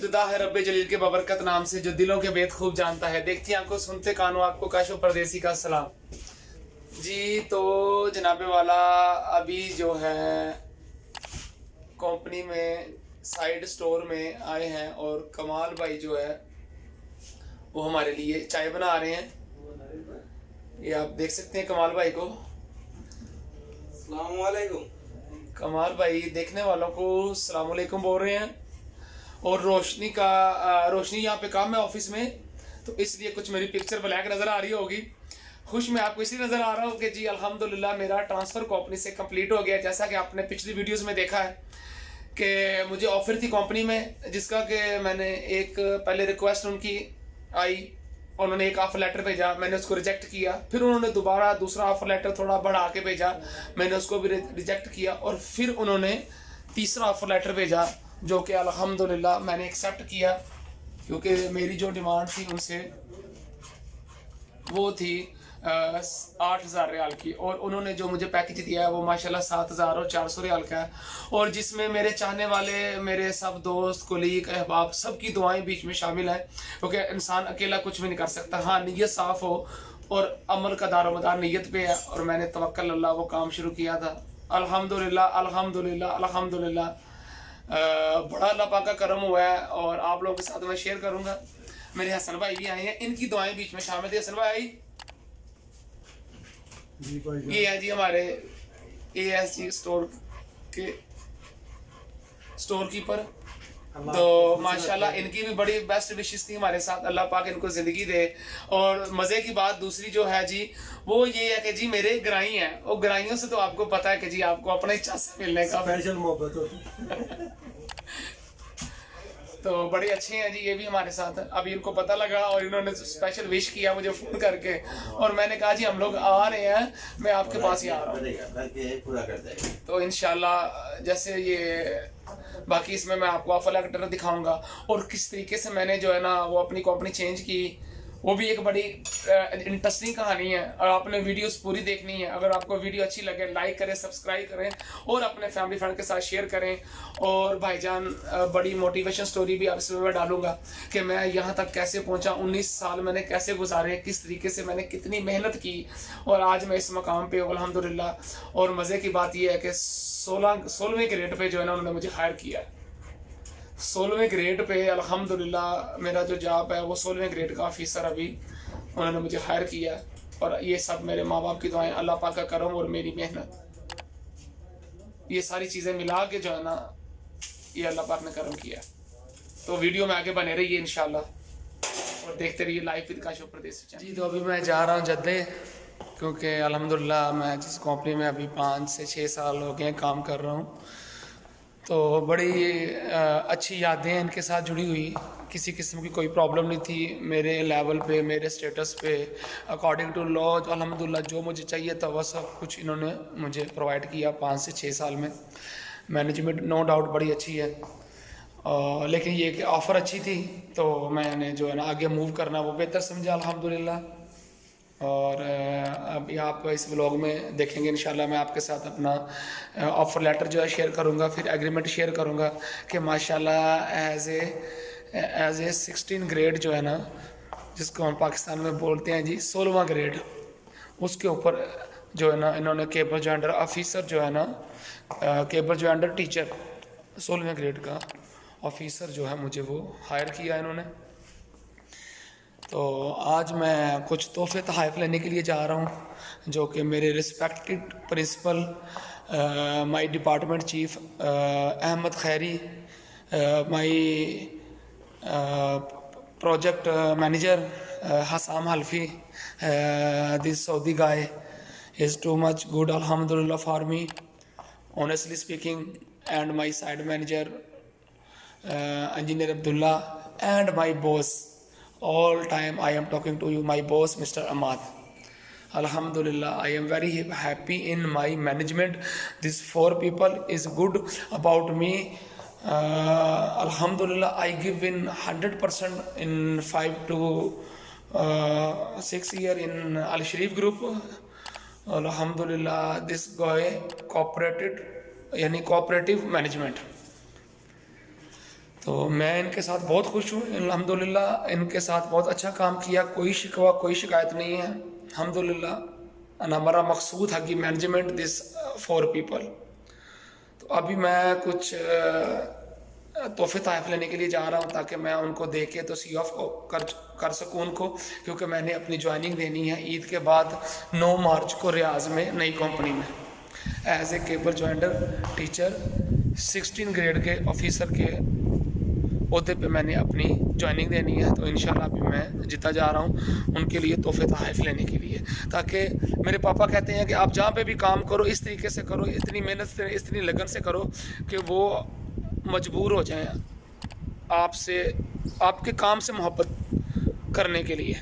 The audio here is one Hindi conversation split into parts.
इब्तिदा है रब्बे जलील के बबरकत नाम से, जो दिलों के भेद खूब जानता है। देखती आंखों सुनते कानों आपको काशो परदेसी का सलाम जी। तो जनाबे वाला अभी जो है कंपनी में साइड स्टोर में आए हैं और कमाल भाई जो है वो हमारे लिए चाय बना रहे हैं। ये आप देख सकते हैं कमाल भाई को। अस्सलाम वालेकुम। कमाल भाई देखने वालों को अस्सलाम वालेकुम बोल रहे हैं। और रोशनी यहाँ पे काम है ऑफिस में, तो इसलिए कुछ मेरी पिक्चर ब्लैक नज़र आ रही होगी। खुश मैं आपको इसलिए नज़र आ रहा हूँ कि जी अल्हम्दुलिल्लाह मेरा ट्रांसफ़र कंपनी से कंप्लीट हो गया। जैसा कि आपने पिछली वीडियोस में देखा है कि मुझे ऑफ़र थी कंपनी में, जिसका कि मैंने एक पहले रिक्वेस्ट उनकी आई, उन्होंने एक ऑफर लेटर भेजा, मैंने उसको रिजेक्ट किया। फिर उन्होंने दोबारा दूसरा ऑफर लेटर थोड़ा बढ़ा के भेजा, मैंने उसको भी रिजेक्ट किया। और फिर उन्होंने तीसरा ऑफर लेटर भेजा जो कि अल्हम्दुलिल्लाह मैंने एक्सेप्ट किया, क्योंकि मेरी जो डिमांड थी उनसे वो थी 8,000 रियाल की, और उन्होंने जो मुझे पैकेज दिया है वो माशाल्लाह 7,400 रियाल का है। और जिसमें मेरे चाहने वाले, मेरे सब दोस्त, कोलीग, अहबाब, सब की दुआएं बीच में शामिल हैं, क्योंकि इंसान अकेला कुछ भी नहीं कर सकता। हाँ, नीयत साफ़ हो और अमल का दारोमदार नीयत पे है। और मैंने तवक्कल अल्लाह वो काम शुरू किया था। अल्हम्दुलिल्लाह अल्हम्दुलिल्लाह अल्हम्दुलिल्लाह बड़ा अल्लाह पाक का करम हुआ है। और आप लोगों के साथ मैं शेयर करूँगा। मेरे हसन भाई भी आए हैं, इनकी दुआएं बीच में शामिल है। हसन भाई ये है जी हमारे ASG स्टोर के स्टोर कीपर। तो माशाल्लाह इनकी भी बड़ी बेस्ट विशेस थी हमारे साथ। अल्लाह पाक इनको ज़िंदगी दे। और मज़े की बात दूसरी जो है जी वो ये है कि जी मेरे ग्राई हैं, और ग्राइयों से तो आपको पता है कि जी आपको अपने इच्छा से मिलने का स्पेशल मोहब्बत होती तो बड़े अच्छे हैं जी ये भी हमारे साथ। अभी इनको पता लगा और इन्होंने स्पेशल विश किया मुझे फ़ोन करके, और मैंने कहा जी हम लोग आ रहे हैं, मैं आपके पास ही आ रहा हूँ। तो इंशाल्लाह जैसे ये बाकी इसमें मैं आपको ऑफर लेटर दिखाऊंगा और किस तरीके से मैंने जो है ना वो अपनी कंपनी चेंज की, वो भी एक बड़ी इंटरेस्टिंग कहानी है। और आपने वीडियोस पूरी देखनी है। अगर आपको वीडियो अच्छी लगे लाइक करें, सब्सक्राइब करें और अपने फैमिली फ्रेंड के साथ शेयर करें। और भाईजान बड़ी मोटिवेशन स्टोरी भी आप इसमें मैं डालूंगा कि मैं यहाँ तक कैसे पहुँचा, 19 साल मैंने कैसे गुजारे, किस तरीके से मैंने कितनी मेहनत की और आज मैं इस मकाम पे हूँ अल्हम्दुलिल्लाह। और मज़े की बात यह है कि 16वें ग्रेड पे जो है ना उन्होंने मुझे हायर किया है। 16वें ग्रेड पे अल्हम्दुलिल्लाह मेरा जो जॉब है वो 16वें ग्रेड का ऑफिसर अभी उन्होंने मुझे हायर किया। और ये सब मेरे माँ बाप की दुआएं, अल्लाह पाक का करम और मेरी मेहनत, ये सारी चीज़ें मिला के जो है ना ये अल्लाह पाक ने करम किया। तो वीडियो में आगे बने रहिए इंशाल्लाह और देखते रहिए लाइव विद काशो परदेसी जी। तो अभी मैं जा रहा हूँ जद्दे, क्योंकि अल्हम्दुलिल्लाह मैं जिस कंपनी में अभी 5 से 6 साल हो गए काम कर रहा हूँ, तो बड़ी अच्छी यादें हैं इनके साथ जुड़ी हुई। किसी किस्म की कोई प्रॉब्लम नहीं थी मेरे लेवल पे, मेरे स्टेटस पे। अकॉर्डिंग टू लॉ अल्हम्दुलिल्लाह जो मुझे चाहिए था वह सब कुछ इन्होंने मुझे प्रोवाइड किया 5 से 6 साल में। मैनेजमेंट नो डाउट बड़ी अच्छी है, लेकिन ये कि ऑफ़र अच्छी थी तो मैंने जो है ना आगे मूव करना वो बेहतर समझा अल्हम्दुलिल्लाह। और अभी आप इस व्लॉग में देखेंगे इंशाल्लाह मैं आपके साथ अपना ऑफ़र लेटर जो है शेयर करूंगा, फिर एग्रीमेंट शेयर करूंगा कि माशाल्लाह एज ए 16 ग्रेड जो है ना, जिसको हम पाकिस्तान में बोलते हैं जी 16वां ग्रेड, उसके ऊपर जो है ना इन्होंने केबल जो अंडर ऑफिसर जो है ना, केबल जो अंडर टीचर 16वें ग्रेड का ऑफिसर जो है मुझे वो हायर किया इन्होंने। तो आज मैं कुछ तोहफे तोहफ़ लेने के लिए जा रहा हूँ, जो कि मेरे respected principal, my department chief Ahmed Khairi, my project manager Hasam Halfi, this Saudi guy is too much good अल्हम्दुलिल्लाह for me honestly speaking, and my side manager engineer Abdullah, and my boss all time I am talking to you, my boss Mr. Ahmad. Alhamdulillah, I am very happy in my management. These 4 people is good about me. Alhamdulillah, I give in 100% in 5 to 6 year in Al Sharif group. Alhamdulillah, this guy cooperative management. तो मैं इनके साथ बहुत खुश हूँ अल्हम्दुलिल्लाह। इनके साथ बहुत अच्छा काम किया, कोई शिकवा कोई शिकायत नहीं है अल्हम्दुलिल्लाह। और हमारा मकसूद है कि मैनेजमेंट दिस फॉर पीपल। तो अभी मैं कुछ तोहफे तहफ़ लेने के लिए जा रहा हूँ ताकि मैं उनको दे के तो सी ऑफ कर सकूँ उनको, क्योंकि मैंने अपनी ज्वाइनिंग देनी है ईद के बाद 9 मार्च को रियाज में नई कंपनी में as a cable jointer teacher 16 grade के ऑफिसर के ओहदे पे मैंने अपनी ज्वाइनिंग देनी है। तो इंशाल्लाह अभी मैं जिद्दा जा रहा हूँ उनके लिए तोहफे तहफ़ लेने के लिए, ताकि मेरे पापा कहते हैं कि आप जहाँ पे भी काम करो इस तरीके से करो, इतनी मेहनत से इतनी लगन से करो कि वो मजबूर हो जाएं आपसे, आपके काम से मोहब्बत करने के लिए।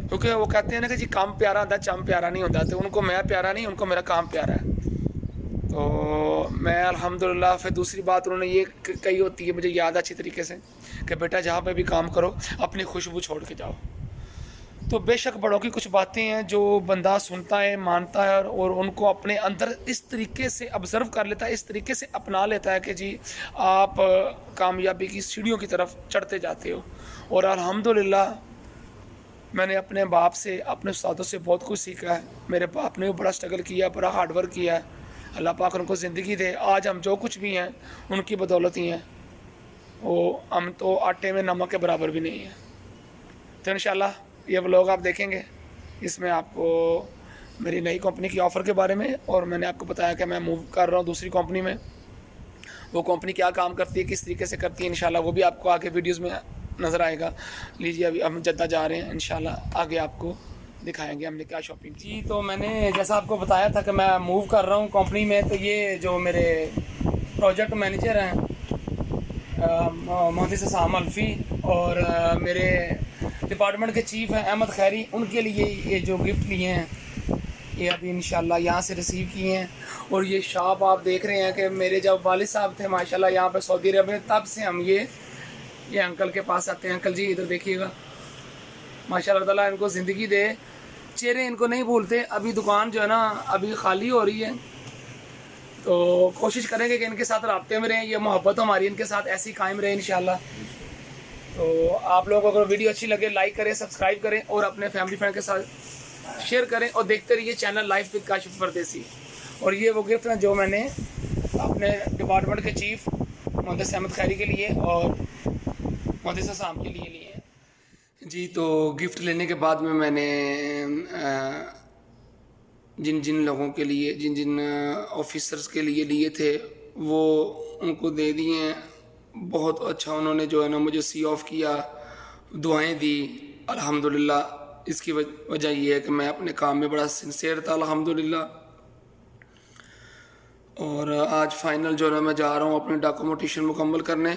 क्योंकि वो कहते हैं ना कि जी काम प्यारा होता है चम प्यारा नहीं होता। तो उनको मैं प्यारा नहीं, उनको मेरा काम प्यारा है। तो मैं अल्हम्दुलिल्लाह। फिर दूसरी बात उन्होंने ये कही होती है, मुझे याद अच्छी तरीके से, कि बेटा जहाँ पे भी काम करो अपनी खुशबू छोड़ के जाओ। तो बेशक बड़ों की कुछ बातें हैं जो बंदा सुनता है, मानता है और उनको अपने अंदर इस तरीके से ऑब्ज़र्व कर लेता है, इस तरीके से अपना लेता है कि जी आप कामयाबी की सीढ़ियों की तरफ चढ़ते जाते हो। और अल्हम्दुलिल्लाह मैंने अपने बाप से, अपने उस्तादों से बहुत कुछ सीखा है। मेरे बाप ने भी बड़ा स्ट्रगल किया, बड़ा हार्ड वर्क किया है। अल्लाह पाक उनको ज़िंदगी दे। आज हम जो कुछ भी हैं उनकी बदौलत ही हैं। वो हम तो आटे में नमक के बराबर भी नहीं हैं। तो इंशाल्लाह ये व्लॉग आप देखेंगे, इसमें आपको मेरी नई कंपनी की ऑफ़र के बारे में, और मैंने आपको बताया कि मैं मूव कर रहा हूँ दूसरी कंपनी में। वो कंपनी क्या काम करती है, किस तरीके से करती है, इंशाल्लाह वो भी आपको आगे वीडियोज़ में नज़र आएगा। लीजिए अभी हम जद्दा जा रहे हैं, इंशाल्लाह आगे आपको दिखाएंगे हमने क्या शॉपिंग की। जी तो मैंने जैसा आपको बताया था कि मैं मूव कर रहा हूँ कंपनी में। तो ये जो मेरे प्रोजेक्ट मैनेजर हैं मोहम्मद साम अल्फ़ी, और मेरे डिपार्टमेंट के चीफ़ हैं अहमद खैरी, उनके लिए ये जो गिफ्ट लिए हैं ये अभी इंशाल्लाह यहाँ से रिसीव किए हैं। और ये शॉप आप देख रहे हैं कि मेरे जब वालिद साहब थे माशाल्लाह यहाँ पे सऊदी अरब में, तब से हम ये अंकल के पास आते हैं। अंकल जी इधर देखिएगा, माशाल्लाह ताला इनको ज़िंदगी दे, चेहरे इनको नहीं भूलते। अभी दुकान जो है ना अभी खाली हो रही है, तो कोशिश करेंगे कि इनके साथ राब्ते में रहें, ये मोहब्बत हमारी इनके साथ ऐसी कायम रहे इंशाल्लाह। तो आप लोगों को अगर वीडियो अच्छी लगे लाइक करें, सब्सक्राइब करें और अपने फैमिली फ्रेंड के साथ शेयर करें, और देखते रहिए चैनल लाइफ विद काशिफ परदेसी। और ये वो गिफ्ट हैं जो मैंने अपने डिपार्टमेंट के चीफ़ मोहम्मद अहमद खैरी के लिए और मोहम्मद साम के लिए हैं जी। तो गिफ्ट लेने के बाद में मैंने जिन जिन लोगों के लिए, जिन जिन ऑफिसर्स के लिए थे वो उनको दे दिए हैं। बहुत अच्छा उन्होंने जो है ना मुझे सी ऑफ किया, दुआएं दी अल्हम्दुलिल्लाह। इसकी वजह ये है कि मैं अपने काम में बड़ा सिंसियर था अल्हम्दुलिल्लाह। और आज फाइनल जो है ना मैं जा रहा हूँ अपनी डॉक्यूमेंटेशन मुकम्मल करने,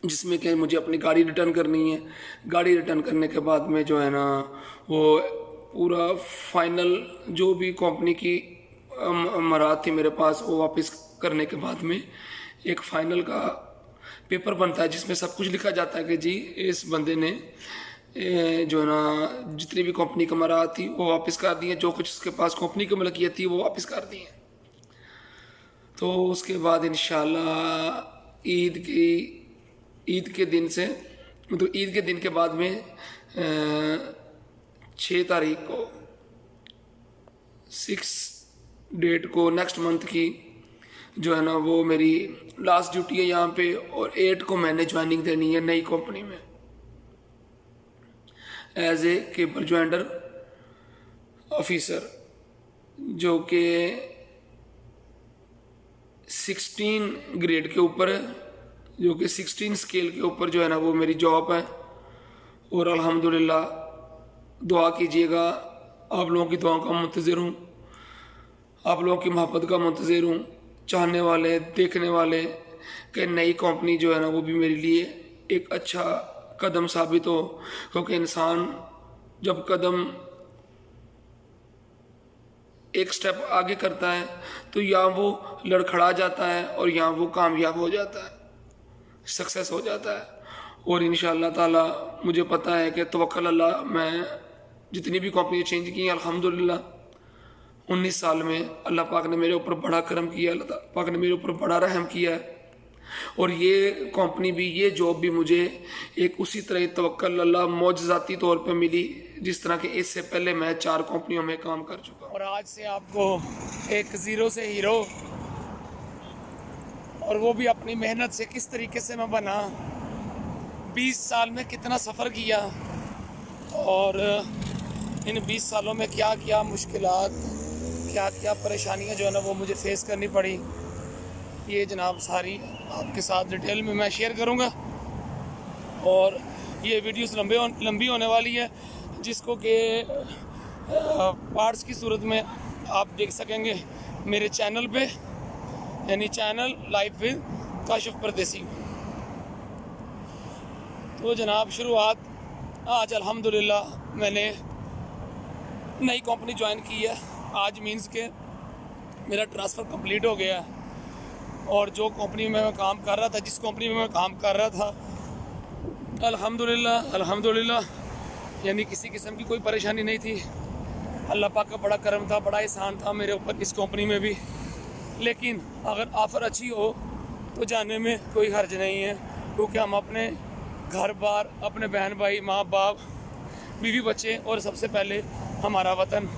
जिसमें कि मुझे अपनी गाड़ी रिटर्न करनी है। गाड़ी रिटर्न करने के बाद में जो है ना वो पूरा फाइनल जो भी कंपनी की मराद थी मेरे पास, वो वापस करने के बाद में एक फ़ाइनल का पेपर बनता है जिसमें सब कुछ लिखा जाता है कि जी इस बंदे ने जो है ना जितनी भी कंपनी की मराद थी वो वापस कर दी है, जो कुछ उसके पास कंपनी की मलकियत थी वो वापस कर दी है। तो उसके बाद इंशाल्लाह ईद के दिन से, मतलब ईद के दिन के बाद में 6 तारीख को 6 डेट को नेक्स्ट मंथ की जो है ना वो मेरी लास्ट ड्यूटी है यहाँ पे, और 8 को मैंने ज्वाइनिंग देनी है नई कंपनी में as a cable jointer officer, जो कि 16 ग्रेड के ऊपर है, जो कि 16 स्केल के ऊपर जो है ना वो मेरी जॉब है। और अल्हम्दुलिल्लाह दुआ कीजिएगा, आप लोगों की दुआ का मुंतज़िर हूँ, आप लोगों की मोहब्बत का मुंतज़िर हूँ, चाहने वाले देखने वाले कि नई कंपनी जो है ना वो भी मेरे लिए एक अच्छा कदम साबित हो। क्योंकि इंसान जब कदम एक स्टेप आगे करता है तो या वो लड़खड़ा जाता है और या वो कामयाब हो जाता है, सक्सेस हो जाता है। और इंशाअल्लाह ताला मुझे पता है कि तवक्कल अल्लाह, मैं जितनी भी कंपनी चेंज की हैं अल्हम्दुलिल्लाह 19 साल में अल्लाह पाक ने मेरे ऊपर बड़ा करम किया, अल्लाह पाक ने मेरे ऊपर बड़ा रहम किया है। और ये कंपनी भी, ये जॉब भी मुझे एक उसी तरह तवक्कल अल्लाह मौजज़ाती तौर पे मिली जिस तरह के इससे पहले मैं 4 कंपनियों में काम कर चुका हूँ। और आज से आपको एक ज़ीरो से हीरो, और वो भी अपनी मेहनत से किस तरीके से मैं बना, 20 साल में कितना सफ़र किया और इन 20 सालों में क्या क्या मुश्किलात, क्या क्या परेशानियां जो है ना वो मुझे फेस करनी पड़ी, ये जनाब सारी आपके साथ डिटेल में मैं शेयर करूंगा। और ये वीडियोस लंबी होने वाली है, जिसको कि पार्ट्स की सूरत में आप देख सकेंगे मेरे चैनल पे, यानी चैनल लाइफ विद काशिफ परदेसी। तो जनाब शुरुआत आज अल्हम्दुलिल्लाह मैंने नई कंपनी ज्वाइन की है। आज मीन्स के मेरा ट्रांसफ़र कंप्लीट हो गया है, और जो कंपनी में मैं काम कर रहा था, जिस कंपनी में मैं काम कर रहा था, अल्हम्दुलिल्लाह यानी किसी किस्म की कोई परेशानी नहीं थी। अल्लाह पाक का बड़ा करम था, बड़ा एहसान था मेरे ऊपर इस कंपनी में भी। लेकिन अगर ऑफ़र अच्छी हो तो जाने में कोई हर्ज नहीं है, क्योंकि हम अपने घर बार, अपने बहन भाई, माँ बाप, बीवी बच्चे और सबसे पहले हमारा वतन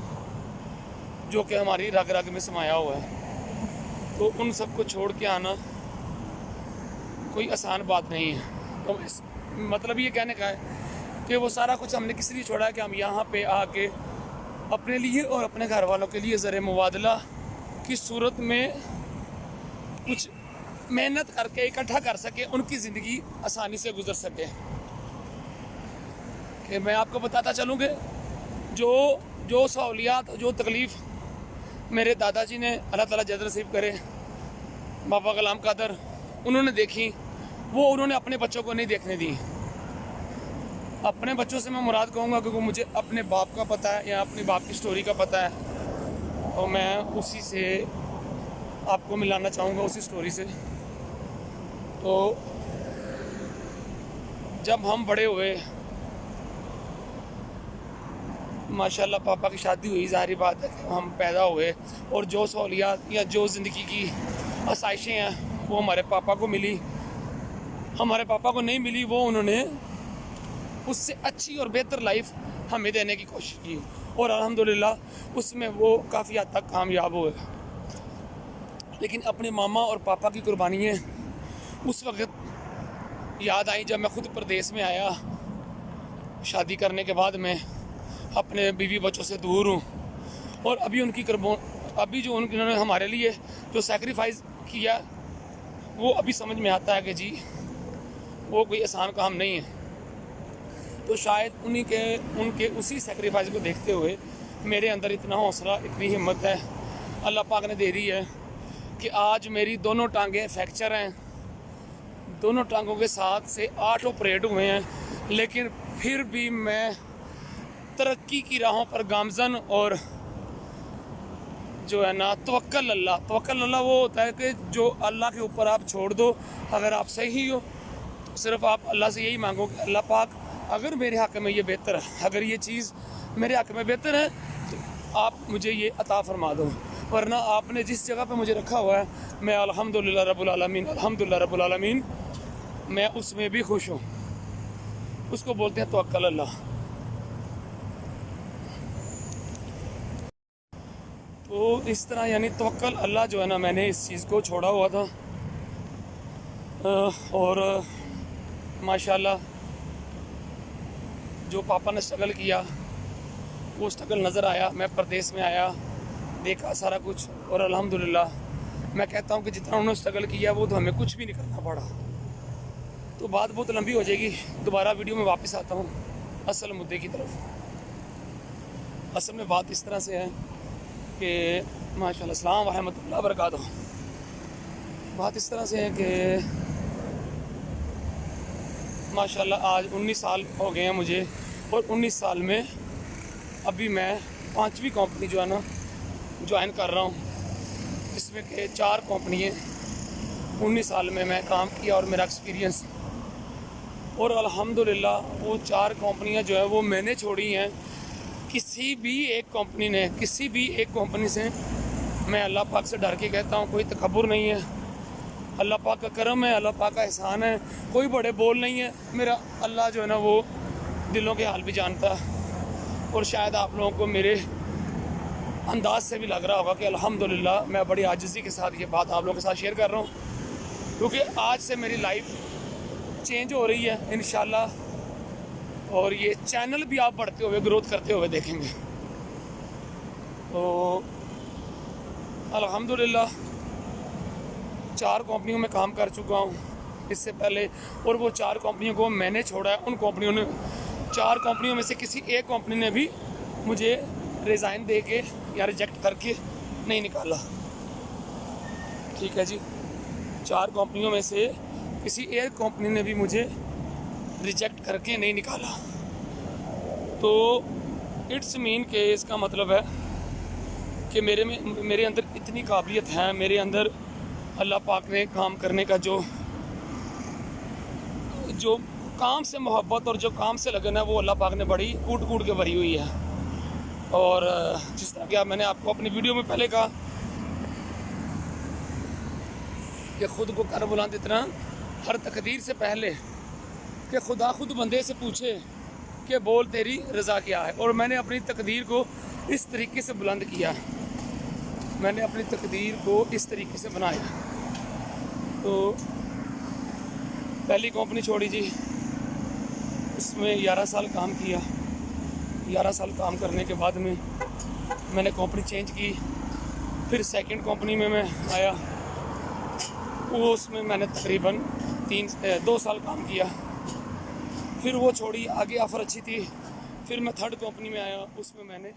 जो कि हमारी रग रग में समाया हुआ है, तो उन सबको छोड़ के आना कोई आसान बात नहीं है। तो मतलब ये कहने का है कि वो सारा कुछ हमने किस लिए छोड़ा है कि हम यहाँ पे आके अपने लिए और अपने घर वालों के लिए ज़र मुबादला की सूरत में कुछ मेहनत करके इकट्ठा कर सके, उनकी ज़िंदगी आसानी से गुजर सके। कि मैं आपको बताता चलूँ कि जो सहूलियात, जो तकलीफ़ मेरे दादाजी ने, अल्लाह ताला जज़र नसीब करे, बाबा ग़ुलाम कादर, उन्होंने देखी, वो उन्होंने अपने बच्चों को नहीं देखने दी। अपने बच्चों से मैं मुराद कहूँगा क्योंकि मुझे अपने बाप का पता है या अपने बाप की स्टोरी का पता है, और मैं उसी से आपको मिलाना चाहूँगा, उसी स्टोरी से। तो जब हम बड़े हुए, माशाल्लाह पापा की शादी हुई, ज़ाहिर बात है हम पैदा हुए, और जो सहूलियात या जो ज़िंदगी की आसाइशें हैं वो हमारे पापा को मिली, हमारे पापा को नहीं मिली, वो उन्होंने उससे अच्छी और बेहतर लाइफ हमें देने की कोशिश की, और अल्हम्दुलिल्लाह उसमें वो काफ़ी हद तक कामयाब हुए। लेकिन अपने मामा और पापा की कुर्बानियाँ उस वक्त याद आई जब मैं ख़ुद प्रदेश में आया, शादी करने के बाद मैं अपने बीवी बच्चों से दूर हूँ, और अभी जो उन्होंने हमारे लिए जो सैक्रिफाइस किया वो अभी समझ में आता है कि जी वो कोई आसान काम नहीं है। तो शायद उनके उसी सैक्रिफाइस को देखते हुए मेरे अंदर इतना हौसला, इतनी हिम्मत है अल्लाह पाक ने दे दी है कि आज मेरी दोनों टांगें फ्रैक्चर हैं, दोनों टांगों के साथ से 8 ऑपरेट हुए हैं, लेकिन फिर भी मैं तरक्की की राहों पर गामज़न, और जो है ना तवक्कल अल्लाह वो होता है कि जो अल्लाह के ऊपर आप छोड़ दो। अगर आप सही हो तो सिर्फ आप अल्लाह से यही मांगो कि अल्लाह पाक अगर मेरे हक़ में ये बेहतर है, अगर ये चीज़ मेरे हक़ में बेहतर है तो आप मुझे ये अता फरमा दो, वरना आपने जिस जगह पे मुझे रखा हुआ है मैं अल्हम्दुलिल्लाह रब्बुल आलमीन मैं उसमें भी खुश हूँ। उसको बोलते हैं तवक्कल अल्लाह। तो इस तरह यानी तवक्कल अल्लाह जो है ना, मैंने इस चीज़ को छोड़ा हुआ था, और माशाल्लाह जो पापा ने स्ट्रगल किया वो स्ट्रगल नज़र आया। मैं प्रदेश में आया, देखा सारा कुछ, और अल्हम्दुलिल्लाह मैं कहता हूँ कि जितना उन्होंने स्ट्रगल किया वो तो हमें कुछ भी नहीं करना पड़ा। तो बात बहुत लंबी हो जाएगी, दोबारा वीडियो में वापस आता हूँ असल मुद्दे की तरफ। असल में बात इस तरह से है कि माशाल्लाह अस्सलाम व रहमतुल्लाह व बरकातुहू, बात इस तरह से है कि माशाल्लाह आज 19 साल हो गए हैं मुझे, और 19 साल में अभी मैं 5वीं कंपनी जो है ना ज्वाइन कर रहा हूँ, जिसमें कि 4 कंपनी है 19 साल में मैं काम किया और मेरा एक्सपीरियंस, और अल्हम्दुलिल्लाह वो 4 कंपनियाँ जो है वो मैंने छोड़ी हैं। किसी भी एक कंपनी से मैं अल्लाह पाक से डर के कहता हूँ, कोई तकब्बुर नहीं है, अल्लाह पाक का करम है, अल्लाह पाक का एहसान है। कोई बड़े बोल नहीं है, मेरा अल्लाह जो है ना वो दिलों के हाल भी जानता है। और शायद आप लोगों को मेरे अंदाज से भी लग रहा होगा कि अल्हम्दुलिल्लाह मैं बड़ी आजिज़ी के साथ ये बात आप लोगों के साथ शेयर कर रहा हूँ, क्योंकि आज से मेरी लाइफ चेंज हो रही है इंशाल्लाह। और ये चैनल भी आप बढ़ते हुए, ग्रोथ करते हुए देखेंगे। तो अल्हम्दुलिल्लाह 4 कंपनियों में काम कर चुका हूँ इससे पहले, और वो 4 कंपनियों को मैंने छोड़ा है। उन कंपनियों ने 4 कंपनियों में से किसी एक कंपनी ने भी मुझे रिज़ाइन दे के या रिजेक्ट करके नहीं निकाला। ठीक है जी, 4 कंपनियों में से किसी एक कंपनी ने भी मुझे रिजेक्ट करके नहीं निकाला। तो इट्स मीन के इसका मतलब है कि मेरे अंदर इतनी काबिलियत है, मेरे अंदर अल्लाह पाक ने काम करने का जो काम से मोहब्बत और जो काम से लगन है वो अल्लाह पाक ने बड़ी कूट कूट के भरी हुई है। और जिस तरह कि मैंने आपको अपनी वीडियो में पहले कहा कि खुद को कर बुलंद इतना हर तकदीर से पहले कि खुदा खुद बंदे से पूछे कि बोल तेरी रज़ा क्या है। और मैंने अपनी तकदीर को इस तरीके से बुलंद किया, मैंने अपनी तकदीर को इस तरीके से बनाया। तो पहली कंपनी छोड़ी जी, इसमें 11 साल काम किया। 11 साल काम करने के बाद में मैंने कंपनी चेंज की। फिर सेकंड कंपनी में मैं आया, वो उसमें मैंने तकरीबन 2 साल काम किया। फिर वो छोड़ी, आगे ऑफ़र अच्छी थी। फिर मैं थर्ड कंपनी में आया, उसमें मैंने